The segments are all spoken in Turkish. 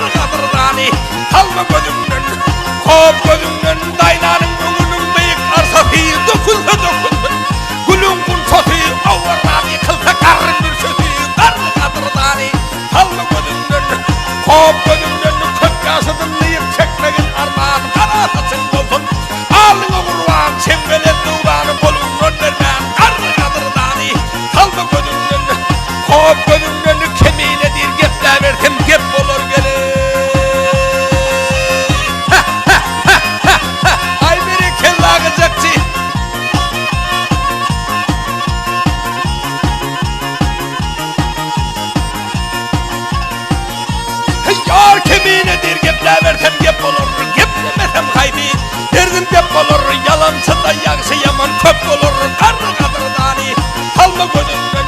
karı kadırdani kalma gözümden kop gözümden daynanın önünün beyik arsafi dökülse dökülsün gülün gün sosu avvardan yıkılsa karın bir sözü karı kadırdani kalma gözümden kop gözümden köp yaşadın neyip çekmegin armağan karatasın olsun ağlına kurban çembele duvarı bolun önlerden karı kadırdani kalma gözümden kop gözümden kemiğine dir gepler verdim gep olur gelir ay biri kelle ağacakçı yar kemiğine dir gepler verdim gep olur geplemesem haydi derdim gep olur yalansa da yakşı yaman köp olur karı kadırdani kalma gözümden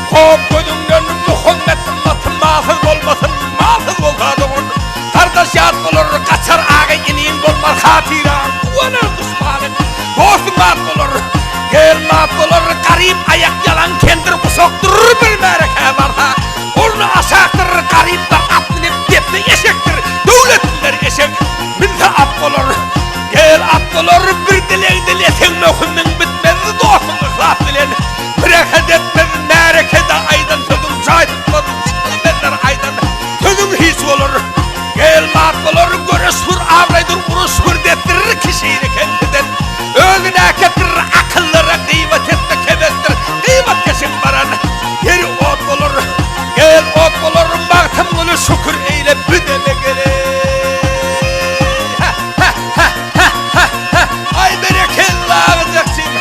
kop gözümden Muhammed'in matın mağsız olmasın mağsız olsa doğun kardeş yat olur kaçar ağa iniğin olmaz hatiran kuvanır düşmanın dostum mat olur gel mat olur garip ayak yalan kendir kusoktur bir mereke varsa onu aşaktır garipler atlanıp depte eşektir devletliler eşek milde at olur gel at olur bir dileğin dilesin mehümün bitmez dostum ıhlas dilen bırak edetmez merekede aydan sözüm şahitmaz çıkılmazlar aydan sözüm hiç olur gel mat olur görüş vur avraydır vuruş vur dettirir kişiyi kendinden özüne getirir akıllara kıymet etme kemestir kıymet kesin varan yeri ot olur gel ot olur baktım bunu şükür eyle büdeme gelir ay berekelle ağacaksın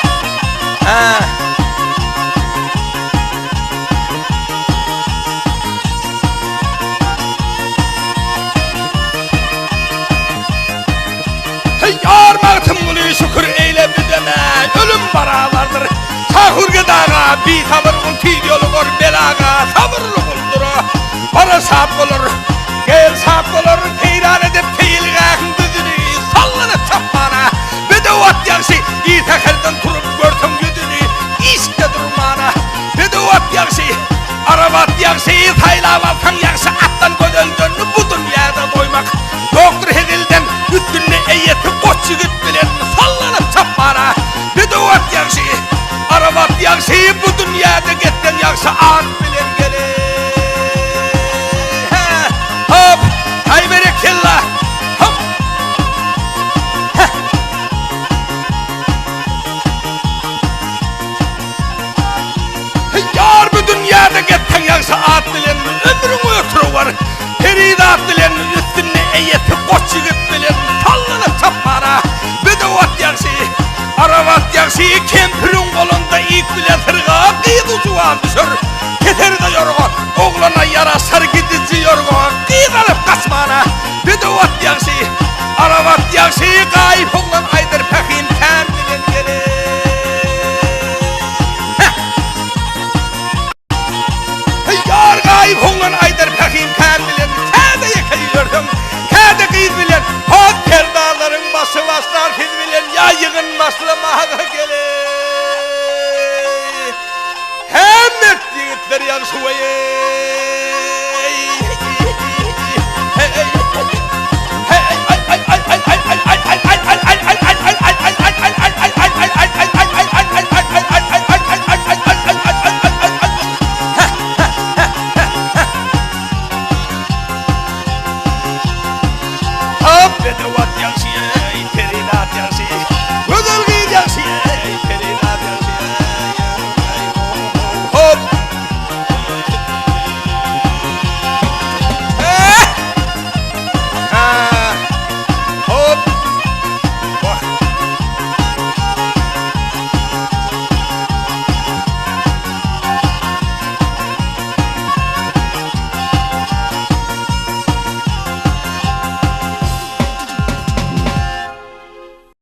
yar baktım bunu şükür eyle büdeme ölüm baralardır sahur gıdağa bir tavırın tid yolu gor belağa sabırlı buldur bana sap olur gel sap olur teyran edip teyilgağın düzünü sallanıp çapmana bedevat yakşı iyi tekerden turup görsün yüzünü işte durmana bedevat yakşı arabat yakşı saylavalsan yakşı attan gödöldün bu dünyada doymak doktor hedilden üstünü eyyeti koç yigit bilen sallanıp çapmana bedevat yakşı arabat yakşı bu dünyada getten yakşı at bilen gelir hop hay berekillah hop yar bu dünyada getten yakşı at bilen ömrün ötürü var peridat bilen üstünü eyyeti koç yigit bilen sallanıp çapmana bedevat yakşı arabat yakşı kempirin kolunda ilk bile tırgağa kıyıdı cuvan düşür keter de yorgu oğlana yara sarı gidici yorgu kıyıdalıp kaçmana bedevat yakşı arabat yakşı kayıp oğlan aydır pekin kendinden gelir yar kayıp oğlan aydır pekin kendinden kâde yıkayıyordum kâde kıyız bilen hop kerdağların bası baslar kız bilen ya yığın maslamağa gelir hem et yiğitler yansıvayı bedevat yakşı, peridat yakşı